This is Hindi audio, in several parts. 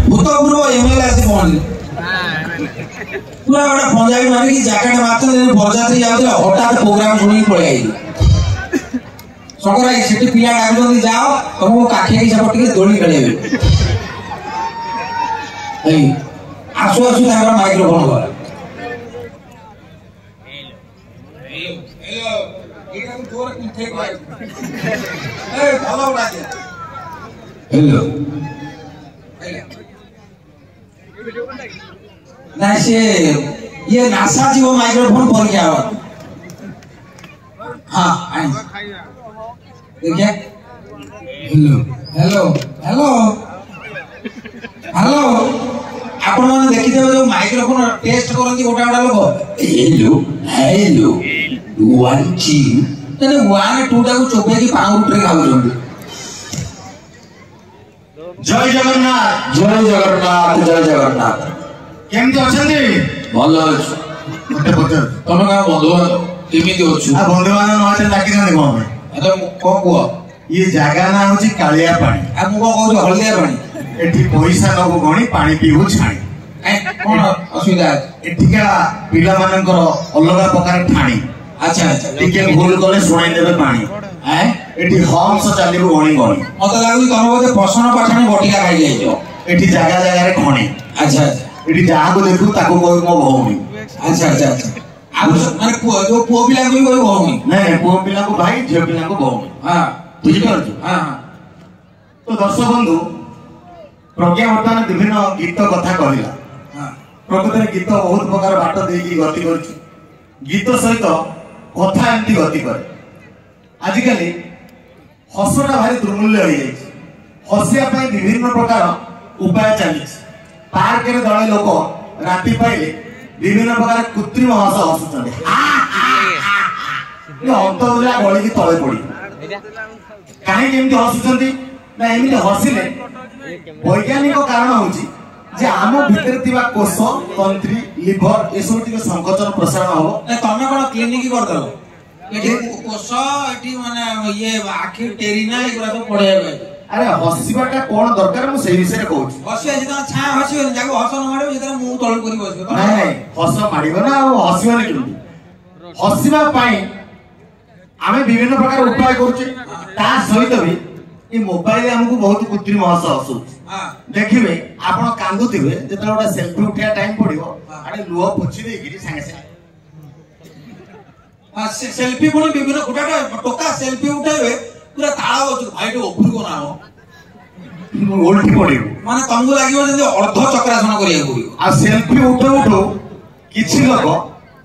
भूतपूर्व एमएलए आसी पहुंचे पूरा गोटे पंजाबी मारिकी जैकेट मारते बरजात्री जाते हठात प्रोग्राम शुणी पड़े आई सकर से पिला डाक जाओ तुमको काखिया हिसाब टे दोली खेल आसु आसु माइक्रोफोन कर हेलो ना से ये नासा जी वो माइक्रोफोन पर क्या हुआ हाँ देखिए हेलो हेलो हेलो हेलो आपण माने देखि देबे जो माइक्रोफोन टेस्ट करंती गोटा गोटा लोक हेलो हेलो 1 2 तने 1 2 टा को चोपे की पाउंड रे खाउछंती जय जगन्नाथ जय जगन्नाथ जय जगन्नाथ केमती अछंती भलो अछि मते पतर तमे का बंधु केमिति अछि आ बंधु मान नते डाकी दे कोन अरे को को ये जगह ना होची कालिया पानी आ मु को कहू हल्दिया पानी एठी पैसा नबो गणी पानी पीबू छाणी कोन असुविधा एठिका पिला मानकर अलगा प्रकार ठाणी अच्छा अच्छा टिके भूल कले सुनाई देबे पानी हैं एठी हम्स चालिबो गणी गणी मते लागु तमे बोते प्रश्न पाठाणी बटिका खाइ जाइछो एठी जगह जगह रे खणी अच्छा अच्छा एठी जहा को देखू ताको कोई मो भौणी अच्छा अच्छा अच्छा आ माने जो पो पिला को कोई भौणी नहीं पो पिला को भाई झियो पिला को भौणी हां बुझी पारछु हां तो दर्शक बंधु प्रज्ञा वर्तमान विभिन्न गीत कथा कहला प्रकृत गीत बहुत प्रकार बाट देकी गति करछु गीत सहित कथा एमती गति करे आजिकल हसटा भारी दुर्मूल्य हो जाए हसिया विभिन्न प्रकार उपाय चली पार्क रे दले लोक राति पाइले विभिन्न प्रकार कृत्रिम हस हसुचंदे अंतरा गली की तले पड़ी कहीं केमती हसुचंदी ना एमती हसिले वैज्ञानिक कारण होची जे आम भितर थिबा कोष तंत्री लिवर एसो टिके संकोचन प्रसारण हो ना तमे कोन क्लिनिक कर दलो एठी कोष एठी माने ये आखि टेरिना एगुरा तो पड़े अरे हसिबाटा कोन दरकार मु सेही विषय कहूची हसी आछि त छा हसी जाको हस न मारियो जेतरा मु तळ करी बसियो नहीं हस मारिबो ना हसिबो ने केमती हसिबा पाई आमे विभिन्न प्रकार उपाय करूचे ता सहित भी ये मोबाइल हमको बहुत कृत्रिम हस हसु देखिबे आपण कांदुथिबे जेतरा ओटा सेल्फी उठिया टाइम पड़िबो आडे लुह पोछि देगिरी संगे संगे सेल्फी पुणी विभिन्न गोटा टोका सेल्फी उठाइबे पूरा ताळा बसु भाई तो ओपुर को ना हो उल्टी पड़िबो माने तंगु लागिबो जे अर्ध चक्रासन करिया पड़िबो आ सेल्फी उठो उठो किछि लोक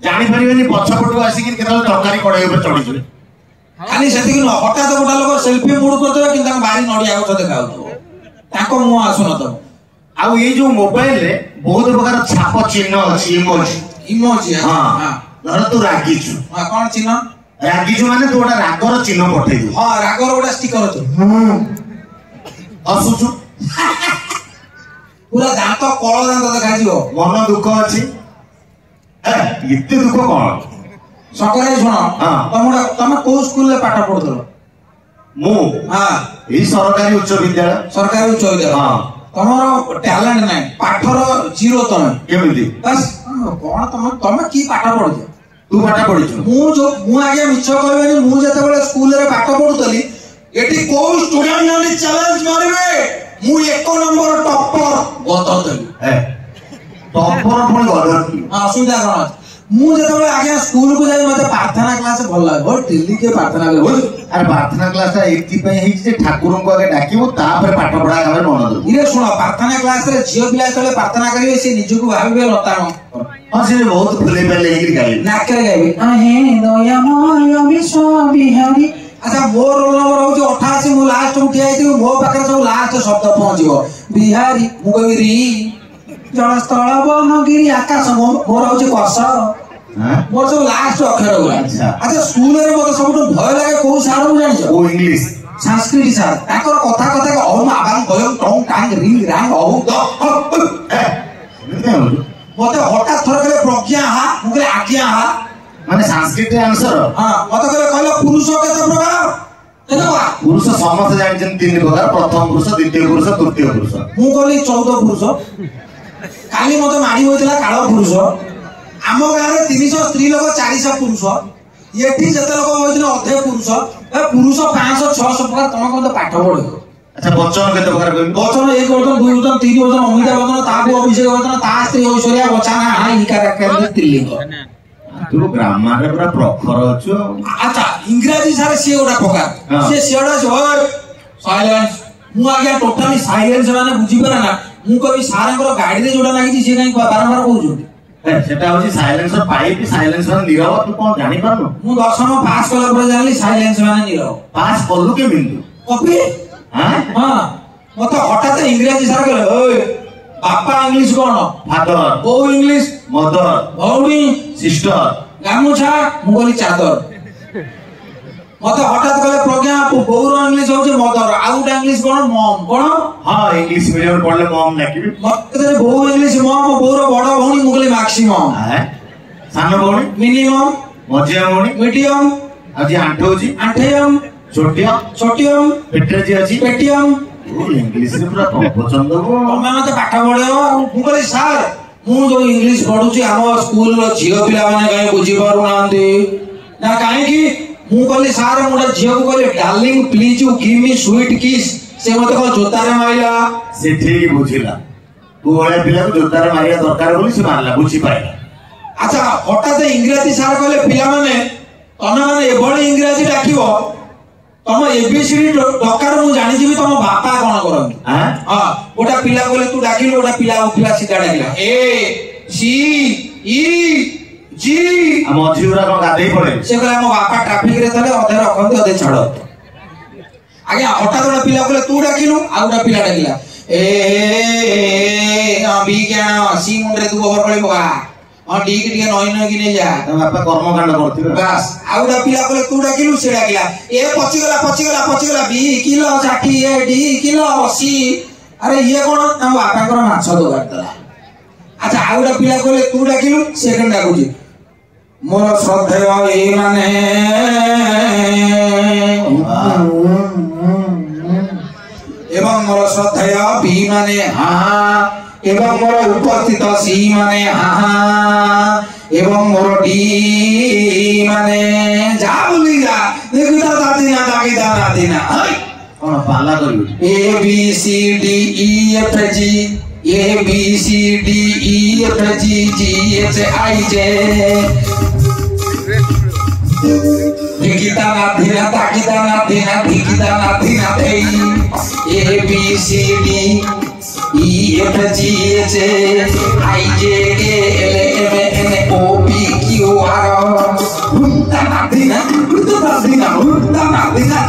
जानि परिबेनी पछपटु आसी कि केतल तरकारी कड़ाई ऊपर चढ़ी जिवे खाली सेति न हटात गोटा लोक सेल्फी मूड करदेबे कि तां बारी नडिया गछ देखाउथो ताको मु आसु न त आ ये जो मोबाइल रे बहुत प्रकार छाप चिन्ह अछि इमोजी इमोजी हां हां धर तू रागी छु हां कोन चिन्ह रागी छु माने तू ओटा रागर चिन्ह पठै दे हां रागर ओटा स्टिकर छ हसु छु पूरा दांत कळ दांत देखा जिवो मन दुख अछि इते दुख कोन सकरे सुनो तमे को स्कूल ले पाठ पढदलो मु हां ई सरकारी उच्च विद्यालय हां तमरो टैलेंट नै पाठर जीरो तमे केमिति बस कोन तमे की पाठ पढछ तू पाठ पढिछु मु आगे मिछ कहबेनी मु जते बेले स्कूल रे पाठ पढुतली एटी को स्टूडेंट ने चैलेंज मारिबे मु एक नंबर टॉपर गततली टॉपर पण गदती हां सुविधा कोन मु जते बेले आगे स्कूल को जाई मते प्रार्थना क्लास भल लागे हो दिल्ली के प्रार्थना करे अरे प्रार्थना क्लास एति पे हे जे ठाकुर को आगे डाकिबो ता पर पाठ पढा गावे मन दो इरे सुनो प्रार्थना क्लास रे जियो बिला तले प्रार्थना करिवे से निजको भाबिबे लतानो हां से बहुत फुले पेले हेकि गावे नाक रे गावे आहे दयामय विश्व बिहारी अच्छा मोर रोल नंबर हो 88 मु लास्ट उठी आइती मो पाकर सब लास्ट शब्द पहुंचीबो बिहारी मु कहबी री जलस्थल बनगिरी आकाश मोर हो कस मोर सब लास्ट अक्षर गुला अच्छा स्कूल रे मते सबटु भय लागे को सार मु जानि ओ इंग्लिश संस्कृत सार ताकर कथा कथा के ओम आबां गयम टोंग टांग रिंग रांग ओ मते हठात थर के प्रज्ञा हा मुके आज्ञा हा माने संस्कृत आंसर हां मते कहले पुरुष केते प्रकार पुरुष समस्त जानछन तीन प्रकार प्रथम पुरुष द्वितीय पुरुष तृतीय पुरुष मु कहली 14 पुरुष काली मते मारी होइतला काळ पुरुष आम गाँव में 300 स्त्री लोक 400 पुरुष ये जते लोक होइतले अधे पुरुष पुरुष 500 600 प्रकार तुम कौन पाठ पढ़ो। अच्छा बच्चन केते प्रकार कहबी बच्चन 1 वर्ष 2 वर्ष 3 वर्ष अमिताभ बच्चन ताबू अभिषेक बच्चन ता स्त्री ऐश्वर्या बच्चन हां ई का त्रिलिंग तू ग्रामर रे पूरा प्रखर अछु। अच्छा इंग्रजी सारे से ओडा प्रकार से सेडा साइलेंस मु आगे टोटली साइलेंस माने बुझी पारे ना मु कभी सारंकर गाड़ी रे जोडा लागी से काई बारंबार कहउछु सेटा होची साइलेंसर पाइप साइलेंसर नीरव तू कोन जानि पारनु मु 10मा पास कला पर जानली साइलेंस माने नीरव पास करलु के बिंदु कॉपी हां हां मत हठात इंग्रजी सार कहले ओए बापा इंग्लिश कोन फादर ओ इंग्लिश मदर भौणी सिस्टर गामुछा मुगली चादर मत हठात कहले प्रज्ञा बौर इंग्लिश होचे मदर आउट इंग्लिश कोन मम कोन हां इंग्लिश मीडियम पढ़ले मम नाकिबी मत बौ इंग्लिश मम बौर बड़ भौणी मुगली मैक्सिमम हां सानो भौणी मिनिमम मझिया भौणी मीडियम आज आंठो होची आंठेयम छोटिया छोटियम पेट्रेजी अछि पेटियम इंग्लिश रे पूरा प्रवचन दबो तमे मते पाठ पढेओ मु कहली सर मु जो इंग्लिश पढुची हम स्कूल रो झियो पिला माने काई बुझी पारु नांती ना काहे की मु कहली सर मोटा झियो को कहली darling please you give me sweet किस से मते को जोता रे माइला से ठीक बुझिला तू ओळे पिला को जोता रे मारिया दरकार बोली से मारला बुझी पाइला। अच्छा हठात इंग्रजी सर कहले पिला माने तमे माने एभଳି इंग्रजी डाकिबो तम एबीसीडी डकार मु जानि जिबी तम बापा कोन करन हां हां ओटा पिला बोले तू डाकिलो ओटा पिला सीधा डाकिला ए सी ई जी हम अजीवरा को गाधै पड़े से कहला मो बापा ट्रैफिक रे तले अधे रखंती अधे छड़ आगे हठात ओटा पिला बोले तू डाकिलो आ ओटा पिला डाकिला ए अभी क्या सी मुंडरे तू ओवर पड़े बा हां ठीक ठीक नई किने जा त बापा कर्मकांड करथिबे बस आउडा पिला कोले तू डाकिलु से डाकिला ए पचिगला बी किलो 60 ए डी किलो 80 अरे ये कोन हम बापा कर माछ दो करतला। अच्छा आउडा पिला कोले तू डाकिलु सेकंड डाकुची मोर श्रद्धेय ए माने एवं मोर श्रद्धेय बी माने हां एवं मोर उपस्थित सी माने हां एवं मोर डी माने जा बोली जा देखुता दादी ना हाय कोन पाला करियो A B C D E F G A B C D E F G G H I J धिकिता ना धिकिता ना थे A B C D E F G H I J K L M N O P Q R Uttanadina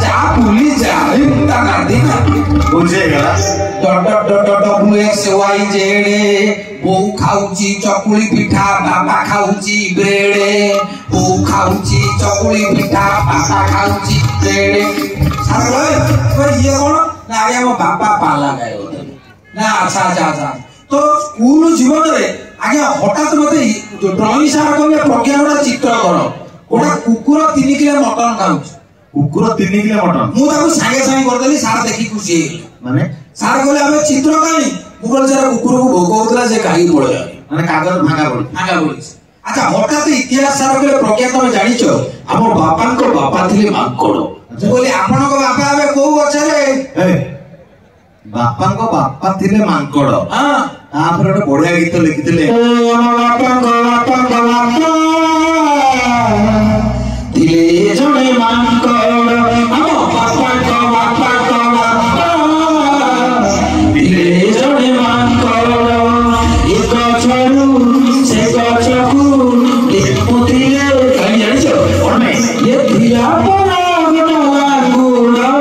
जा भूली जा Uttanadina बुझेगा W X Y Z बो खाउची चकुली पिठा बाबा खाउची ब्रेड बो खाउची चकुली पिठा बाबा खाउची ब्रेड सारे ये कौन ना आगे हम बाबा पाला गए ना। अच्छा तो स्कूल जीवन रे आगे हठात मते ड्राइंग सार कहले प्रज्ञा गोटा चित्र कर गोटा कुकुर 3 किलो मटन खाउछ कुकुर 3 किलो मटन मु ताको संगे कर देली सार देखि खुशी माने सार कहले हमें चित्र काई मुगल सारा कुकुर को भोग होतला जे काई पड़े माने कागज भागा पड़ी। अच्छा हठात इतिहास सार कहले प्रज्ञा तमे जानि छ हमर बापा को बापा थिले मांकड़ बोले आपन को बापा आबे को गछरे बापा को बापा थिले मांकड़ हां तापर एक बढ़िया गीत लिखिथिले बापा थिले जणे मांकड़ हम बापा को थिले जणे मांकड़ एक छरू से गछकू देखुथिले कहि जानि छ ओने ये धिया बना गुड़ा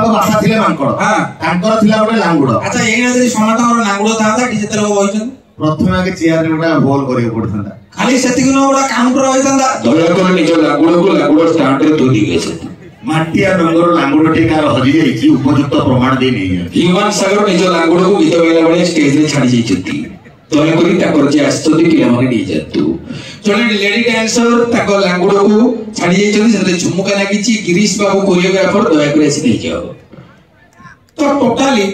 बापा थिले मांकड़ हां तांकर थिला गोटे लांगुड़। अच्छा एइना जदी समातकर लांगुड़ थाता डिजिटल को बइछन प्रथम आगे चेयर रे गोटा होल करियो पड़थंदा खाली सेतिक न गोटा काउंटर होइतंदा दया कर निज लांगुड़ स्टार्ट रे तो दिगे से माटिया डंगर लांगुड़ टिकार हजि जाईची उपयुक्त प्रमाण दे नै ह्यूमन सागर निज लांगुड़ को गीत गाइला बळे स्टेज रे छाडी जाईचती ଦୟାକରି ତାଙ୍କର ଯିଏ ଆସିଛନ୍ତି ପିଲାମାନେ ନେଇଯାଆନ୍ତୁ। ଜଣେ ଲେଡି ଡ୍ୟାନ୍ସର ତାଙ୍କ ଲାଙ୍ଗୁଡକୁ ଛାଡି ଯାଇଛନ୍ତି, ସେଥିରେ ଝୁମୁକା ଲାଗିଛି। ଗିରୀଶ ବାବୁ କୋରିଓଗ୍ରାଫର, ଦୟାକରି ଆସି ନେଇଯାଅ। ତ ଟୋଟାଲି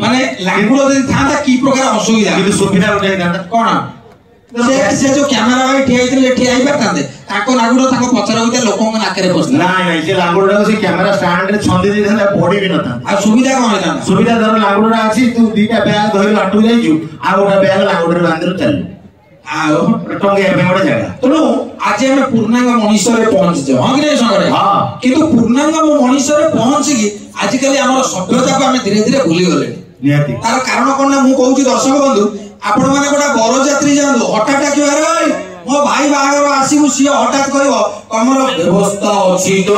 ମାନେ ଲାଙ୍ଗୁଡ ଯଦି ଥାନ୍ତା କି ପ୍ରକାର ଅସୁବିଧା, କିନ୍ତୁ ସୁବିଧା ଗୋଟେ ହେଇଥାନ୍ତା କଣ ସେ ଯୋଉ କ୍ୟାମେରା ଭାଇ ଠିଆ ହେଇଥିଲେ ଠିଆ ହେଇପାରିଥାନ୍ତେ, ତାଙ୍କ ଲାଙ୍ଗୁଡ ତାଙ୍କ ପଛରେ ହୋଇଥାଏ, ଲୋକଙ୍କ ନାକରେ ପଶିଲା। ନାଇଁ ନାଇଁ, ସେ ଲାଙ୍ଗୁଡଟାକୁ ସେ କ୍ୟାମେରା ଷ୍ଟାଣ୍ଡରେ ଛନ୍ଦି ଦେଇଥାନ୍ତେ, ପଡି ବି ନଥାନ୍ତା। ଆଉ ସୁବିଧା କଣ ହେଇଥାନ୍ତା? ସୁବିଧା ଧର ଲାଙ୍ଗୁଡଟା ଅଛି, ତୁ ଦିଟା ବ୍ୟାଗ ଧରି ଆଟକୁ ଯାଇଛୁ, ଆଉ ଗୋଟେ ବ୍ୟାଗ ଲାଙ୍ଗୁଡରେ ବାନ୍ଧିରୁ ଚାଲିଲୁ, ଆଉ ଟଙ୍ଗେଇବା ପାଇଁ ଗୋଟେ ଜାଗା। ତେଣୁ ଆଜି ଆମେ ପୂର୍ଣ୍ଣାଙ୍ଗ ମଣିଷରେ ପହଞ୍ଚିଛ, ହଁ କି ନାଇଁ ସାଙ୍ଗରେ? କିନ୍ତୁ ପୂର୍ଣ୍ଣାଙ୍ଗ ମଣିଷରେ ପହଞ୍ଚିକି ଆଜିକାଲି ଆମର ସଭ୍ୟତାକୁ ଆମେ ଧୀରେ ଧୀରେ ଭୁଲିଗଲେଣି। ନିହାତି ତାର କାରଣ କଣ ନା, ମୁଁ କହୁଛି ଦର୍ଶକ ବନ୍ଧୁ, ଆପଣ ମାନେ ଗୋଟେ ବରଯାତ୍ରୀ ଯାଆନ୍ତୁ, ହଠାତ୍ ଡାକିବ ମୋ ଭାଇ ବାହାଘର ଆସିବୁ, ସିଏ ହଠାତ୍ କହିବ ତମର ବ୍ୟବସ୍ଥା ଅଛି ତ?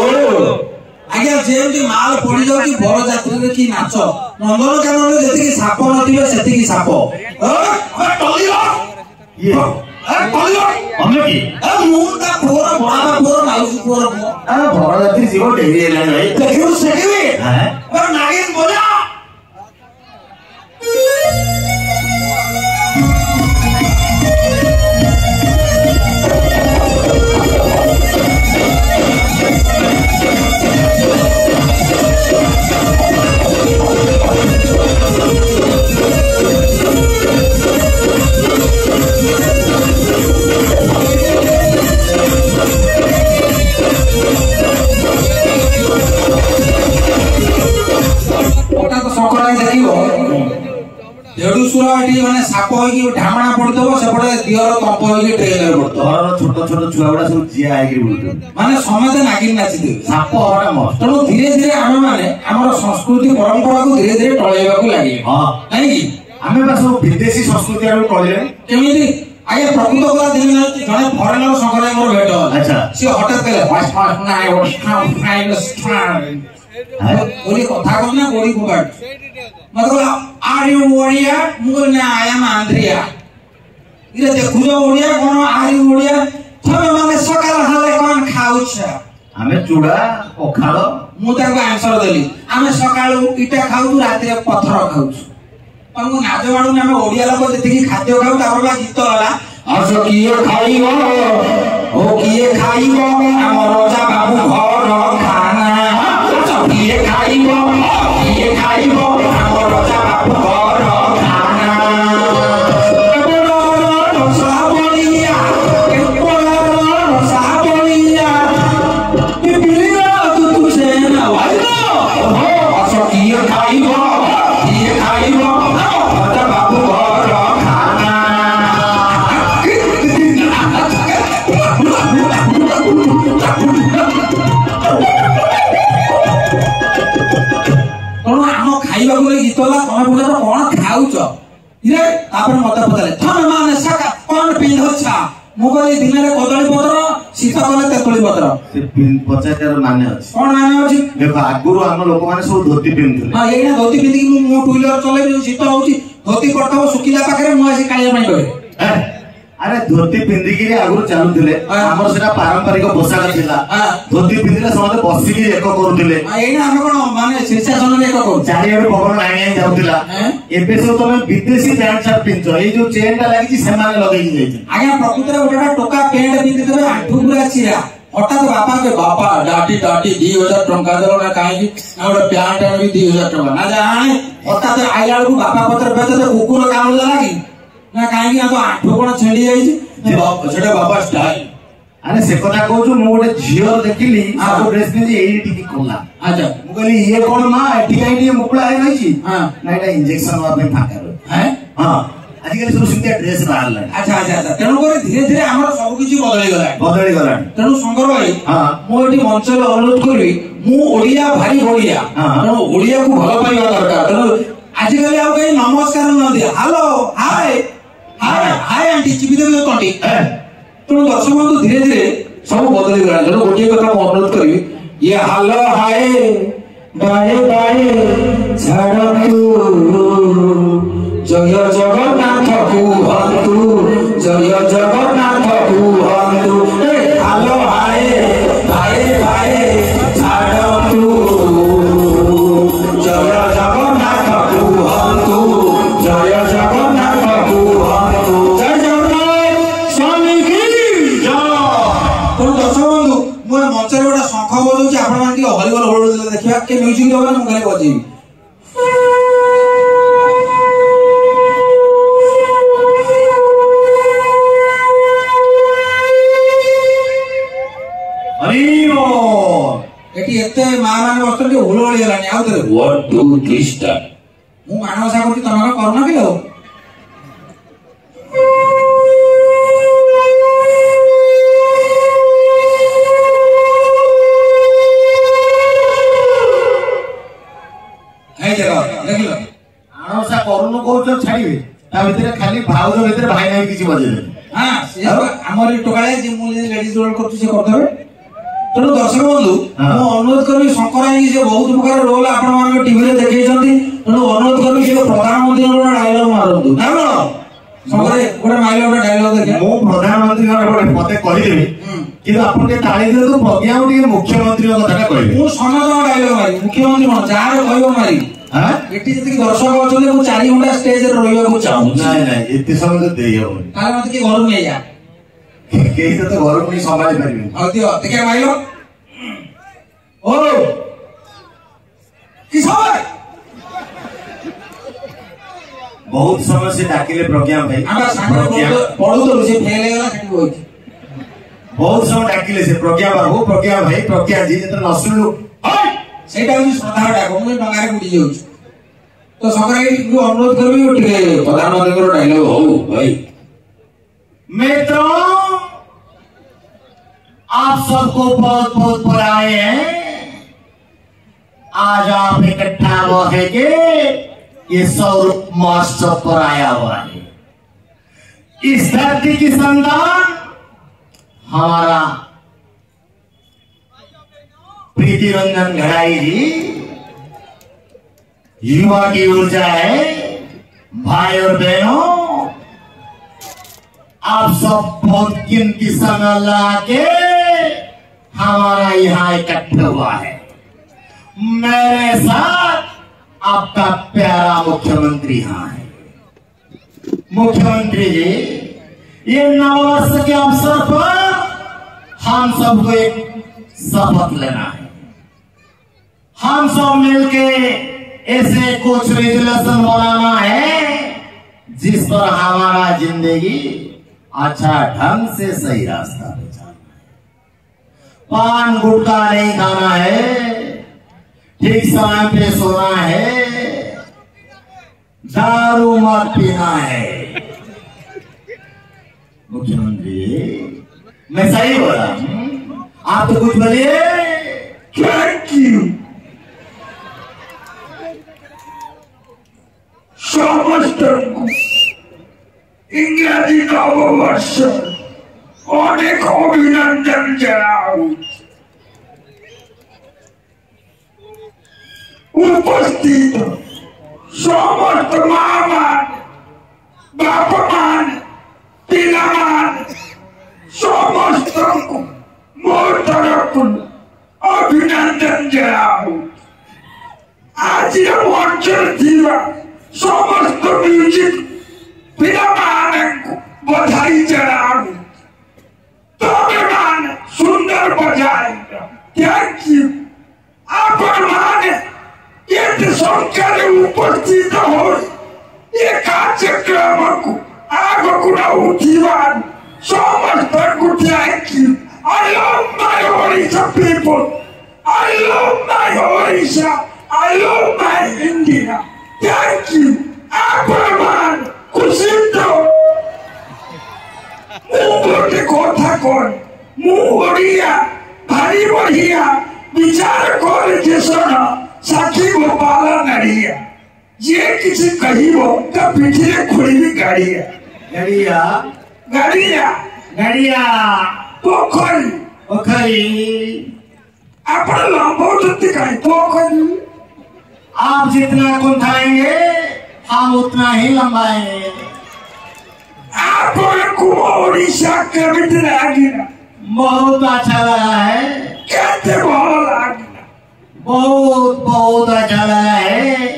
ଆଜ୍ଞା, ଯେମିତି ମାଲ ପଡିଯାଉଛି ବରଯାତ୍ରୀରେ କି ନାଚ, ନନ୍ଦନକାନନରେ ଯେତିକି ସାପ ନଥିବେ ସେତିକି ସାପ। ବରଯାତ୍ରୀ ଯିବ ଡେରି ହେଲାଣି ଭାଇ, ଦେଖିବୁ ସେଠିବି ନାଗିନ ବଜା। ଦେଢୁଶୁର ଏଠି ମାନେ ସାପ ହେଇକି ଢାମଣା ପଡିଥିବ, ସେପଟେ ଦିଅର ତମ୍ପ ହେଇକି ଟ୍ରେନରେ ପଡିଥିବ। ଘରର ଛୋଟ ଛୋଟ ଛୁଆ ଗୁଡା ସବୁ ଜିଆ ହେଇକି ବୁଲୁଛନ୍ତି, ମାନେ ସମସ୍ତେ ନାଗିନ ନାଚିଥିବେ, ସାପ ହବାଟା ମସ୍ତ। ତେଣୁ ଧୀରେ ଧୀରେ ଆମେ ମାନେ ଆମର ସଂସ୍କୃତି ପରମ୍ପରାକୁ ଧୀରେ ଧୀରେ ଟଳେଇବାକୁ ଲାଗିଲେ, ନାଇଁ କି? ଆମେ ବା ସବୁ ବିଦେଶୀ ସଂସ୍କୃତି ଆଡକୁ ଟଳିଲେ। କେମିତି? ଆଜ୍ଞା, ପ୍ରକୃତ କଥା ଦିନ ଜଣେ ଫରେନର ସଂଘରେ ମୋର ଭେଟ ହେଲା, ସିଏ ହଠାତ୍ କହିଲେ କଥା କହ ନା ଗୋଡି ଫୋପାଡ। ମତେ କହିଲା ଆର୍ ୟୁ ଓଡିଆ? ମୁଁ କହିଲି ନା, ଆଇ ଆମ୍ ଆନ୍ଧ୍ରିଆ। ଇରେ ଦେଖୁଛ ଓଡିଆ କଣ, ଆର୍ ୟୁ ଓଡିଆ? ତମେ ମାନେ ସକାଳ ହେଲେ କଣ ଖାଉଛ? ଆମେ ଚୁଡା ପଖାଳ। ମୁଁ ତାଙ୍କୁ ଆନ୍ସର ଦେଲି, ଆମେ ସକାଳୁ ଇଟା ଖାଉଛୁ, ରାତିରେ ପଥର ଖାଉଛୁ। ତମକୁ ନାଜ ମାଡୁନି? ଆମେ ଓଡିଆ ଲୋକ ଯେତିକି ଖାଦ୍ୟ ଖାଉ, ତାପରେ ବା ଗୀତ ହେଲା, ଆସ କିଏ ଖାଇବ ଓ କିଏ ଖାଇବ ଆମ ରଜା ବାବୁ ଘର ଖାନା। କିଏ ଖାଇବ କିଏ ଖାଇବ ଆମ ରଜା ବାବୁ ଘର ଖାନା। କିଏ ଖାଇବ କିଏ ଖାଇବ ରଜା ବାବୁ ଘର ଖାନା। ତେଣୁ ଆମ ଖାଇବାକୁ ଗୀତ ହେଲା, ତମେ ପଚାର କଣ ଖାଉଛ? ତାପରେ ମତେ ପଚାରେ ତମେ ମାନେ କଣ ପିନ୍ଧୁଛ? ମୁଁ କହିଲି ଦିନରେ କଦଳୀ ପତ୍ର, ଶୀତ କଲେ ତେନ୍ତୁଳି ପତ୍ର। ପଚାରିବାର ମାନେ ଅଛି, କଣ ମାନେ ଅଛି? ଦେଖ, ଆଗରୁ ଆମ ଲୋକମାନେ ସବୁ ଧୋତି ପିନ୍ଧୁଥିଲେ। ହଁ, ଏଇନା ଧୋତି ପିନ୍ଧିକି ମୁଁ ଟୁ ହ୍ୱିଲର ଚଲେଇବି, ଶୀତ ହଉଛି, ଧୋତି କରିଥିବ ଶୁଖିଲା ପାଖରେ, ମୁଁ ଆସି କାଳିଆ ପାଇଁ କହିବି। ଆରେ ଧୋତି ପିନ୍ଧିକିରି ଆଗରୁ ଚାଲୁଥିଲେ, ଆମର ସେଟା ପାରମ୍ପରିକ ପୋଷାକ ଥିଲା। ଧୋତି ପିନ୍ଧିଲେ ସମସ୍ତେ ବସିକି ଏକ କରୁଥିଲେ। ଏଇନା ଆମେ କଣ ମାନେ ଶୀର୍ଷାସନରେ ଏକ କରୁ, ଚାରିଆଡୁ ପବନ ଆଣି ଯାଉଥିଲା। ଏବେ ସବୁ ତମେ ବିଦେଶୀ ପ୍ୟାଣ୍ଟ ସାର୍ଟ ପିନ୍ଧୁଛ, ଏଇ ଯୋଉ ଚେନ୍ ଟା ଲାଗିଛି ସେମାନେ ଲଗେଇକି ଯାଇଛନ୍ତି। ଆଜ୍ଞା, ପ୍ରକୃତରେ ଗୋଟେ ଟୋକା ପ୍ୟାଣ୍ଟ ପିନ୍ଧିଦେବେ, ଆଣ୍ଠୁ ପୁରା ଚିରା। ହଠାତ୍ ବାପା କହେ ବାପା ଡାଟି 2000 ଟଙ୍କା ଦେଲ ନା, କାହିଁକି? ନା ଗୋଟେ ପ୍ୟାଣ୍ଟ ଆଣିବି 2000 ଟଙ୍କା। ନା ଜାଣେ, ହଠାତ୍ ଆଇଲା ବେଳକୁ ବାପା ପତ୍ର ବେଚ କୁକୁର କାମୁଡିଲା ଲାଗି ନା, କାହିଁକି? ନା ତ ଆଣ୍ଠୁ କଣ ଛିଣ୍ଡି ଯାଇଛି, ସେଟା ବାପା ଷ୍ଟାଇଲ। ଆରେ ସେ କଥା କହୁଛୁ, ମୁଁ ଗୋଟେ ଝିଅ ଦେଖିଲି, ସବୁ ଡ୍ରେସ ପିନ୍ଧି ଏଇଠି ଟିକେ ଖୋଲା। ଆଚ୍ଛା, ମୁଁ କହିଲି ଇଏ କଣ ମା, ଏଠି କାହିଁ ଟିକେ ମୁକୁଳା ହେଇଯାଇଛି? ନା ଏଇଟା ଇଞ୍ଜେକ୍ସନ ହବା ପାଇଁ ଫାଙ୍କା ରହୁଛି। ହଁ, ଆଜିକାଲି ସବୁ ସେମିତିଆ ଡ୍ରେସ ବାହାରିଲାଣି। ଆଚ୍ଛା ଆଚ୍ଛା ଆଚ୍ଛା, ତେଣୁକରି ଧୀରେ ଧୀରେ ଆମର ସବୁ କିଛି ବଦଳିଗଲାଣି। ତେଣୁ ଶଙ୍କର ଭାଇ, ମୁଁ ଏଠି ମଞ୍ଚରେ ଅନୁରୋଧ କରିବି, ମୁଁ ଓଡିଆ ଭାରି ବଢିଆ, ତେଣୁ ଓଡିଆକୁ ଭଲ ପାଇବା ଦରକାର। ତେଣୁ ଆଜିକାଲି ଆଉ କେହି ନମସ୍କାର ନ ଦିଅ, ହାଲୋ ହାଏ ହାଏ ହାଏ ଆଣ୍ଟି ଚିପି ଦେବି ତଣ୍ଟି। ତେଣୁ ଦର୍ଶକ ବନ୍ଧୁ ଧୀରେ ଧୀରେ ସବୁ ବଦଳି ଗଲାଣି। ତେଣୁ ଗୋଟିଏ କଥା ମୁଁ ଅନୁରୋଧ କରିବି, ଇଏ ହାଲୋ ହାଏ ବାଏ ବାଏ ଛାଡ଼ନ୍ତୁ, ଜୟ ଜଗନ୍ନାଥ କୁହନ୍ତୁ, ଜୟ ଜଗନ୍ନାଥ କୁହନ୍ତୁ। ହାଲୋ ହାଏ ବାଏ ବାଏ ଛାଡ଼ନ୍ତୁ, ଜୟ ଜଗନ୍ନାଥ କୁହନ୍ତୁ, ଜୟ ଜଗନ୍ନାଥ କୁହନ୍ତୁ। शंख बजाउछि आपण माने के हरिबोल बोल देखिया के म्यूजिक दबा न गले बजेबी हरिबोल एटी एते मा माने वस्तु के हुलोळी हलानी आउ तरे 1 2 3 स्टार्ट मु मानवसा करती तमरा करना कि लो हे जगह देखिलो आनवसा करूनु कहउछ छाइबे ता भितरे खाली भाउज भितरे भाई नाही किछि बजेले हां से हमर टोकाळे जे मु लेडीज रोल करतु से करतबे तेणु दर्शक बंधु मु अनुरोध करी शंकराई जे बहुत प्रकार रोल आपण मान टीवी रे देखै छथि तेणु अनुरोध करी से प्रधानमंत्री रो डायलॉग मारंतु ना शंकराई गोटे माइल गोटे डायलॉग देखे मु प्रधानमंत्री गोटे पते कहि देबी कि आपण के ताली दे तो प्रज्ञा उठी मुख्यमंत्री कथा कहबे मु समाज डायलॉग मारी मुख्यमंत्री मन जार कहबो मारी हां एटी जति दर्शक अछले मु 4 घंटा स्टेज रे रहइबा को चाहू नहीं नहीं एते समय देई हो काले मत के घर में जा केही तो घर को नहीं संभाली परिबे हो दियो देखा माइलो ओ कि समय बहुत समय से डाकिले प्रज्ञा भाई हमरा सांग पढु तो से फेल गेला सेठी होई बहुत समय डाकिले से प्रज्ञा बाबू प्रज्ञा भाई प्रज्ञा जी जत न सुनलु सेटा होई श्रद्धा डाको मु डंगारे गुडी जाउ तो संग्राई को अनुरोध करबी उठे प्रधानमंत्री को डायलॉग हो भाई मित्रों आप सबको बहुत बहुत बधाई है आज आप इकट्ठा हुए के ये सौरभ महोत्सव पर आया हुआ है इस धरती की संतान हमारा प्रीति रंजन घड़ाई जी युवा की ऊर्जा है भाई और बहनों आप सब बहुत कीमती समय लगा के हमारा यहाँ इकट्ठा हुआ है मेरे साथ आपका प्यारा मुख्यमंत्री यहाँ है मुख्यमंत्री जी ये नववर्ष के अवसर पर हम सबको एक शपथ लेना है हम सब मिलके ऐसे कुछ रेजुलेशन बनाना है जिस पर हमारा जिंदगी अच्छा ढंग से सही रास्ता पे जाना है पान गुटखा नहीं खाना है ठीक समय पे सोना है दारू मत पीना है मुख्यमंत्री मैं सही बोला आप तो कुछ बोलिए थैंक यू समस्त इंग्रजी नववर्ष अनेक अभिनंदन जनाऊं उपस्थित समस्त महामान बापमान पिलामान समस्त मोर तरफ अभिनंदन जनाऊं आज मंचर थीवा समस्त म्यूजिक पिलामान बधाई जनाऊं तमें सुंदर बजाए थैंक यू आपण माने ये संख्या उपस्थित हो ये कार्यक्रम को आग गुणा उठीवान समस्त को thank you I love my Odisha people I love my Odisha I love my India thank you आपण मान खुशी तो मुझे कोठा कौन मुड़िया भारी बढ़िया विचार कर देशना साथी गोपाल नड़िया ये किसी कहिबो त पिठिरे खुड़ीबी गाड़िया गाड़िया गाड़िया गाड़िया पोखरी पोखरी आपण लंबो जति कहीं पोखरी आप जितना कुंठाएंगे हम उतना ही लंबाएंगे आपण को ओडिशा के भीतर आगिना बहुत अच्छा लगा है कहते बहुत आगिना बहुत बहुत अच्छा लगा है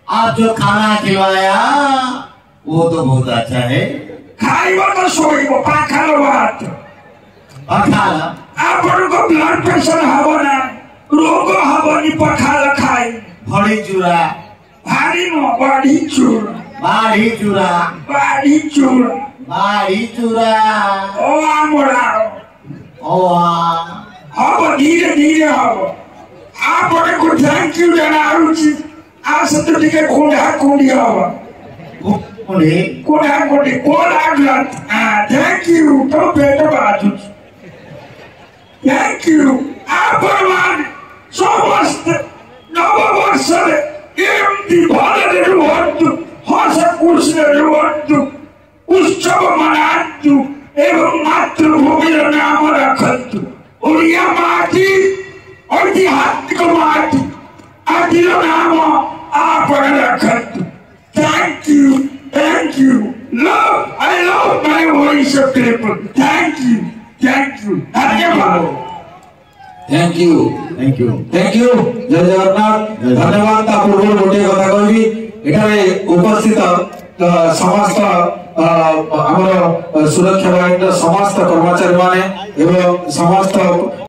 आप जो खाना खिलवाया वो तो बहुत अच्छा है खाइबो तो सोइबो पाखालो बात पखाला आपण को ब्लड प्रेशर हबो ना रोग हबनी पखाल खाई भड़ी चूड़ा भारी नो बाड़ी चूड़ा बाड़ी चूड़ा बाड़ी चूड़ा बाड़ी चूड़ा ओ आमोड़ा ओ हबो धीरे धीरे हबो आपण को थैंक यू देना आरुचि आ सत टिके कोंडा कोंडी हबो कोंडा कोंडी कोला ग्लात थैंक यू तो पेट बाजू थैंक यू आपण मान समस्त नववर्ष एमती भलरे रुहन्तु हस खुशीले रुहन्तु उत्सव मनान्तु एवं मातृभूमिर नाम रखन्तु ओडिया माटी ऐतिहासिक माटी आदिर नाम आपण रखन्तु thank you love I love my voice of people thank you धन्यवाद थैंक यू जय जगन्नाथ धन्यवाद ता पूर्व गोटे कथा कहबी एठारे उपस्थित समस्त हमर सुरक्षा बाहिनी समस्त कर्मचारी माने एवं समस्त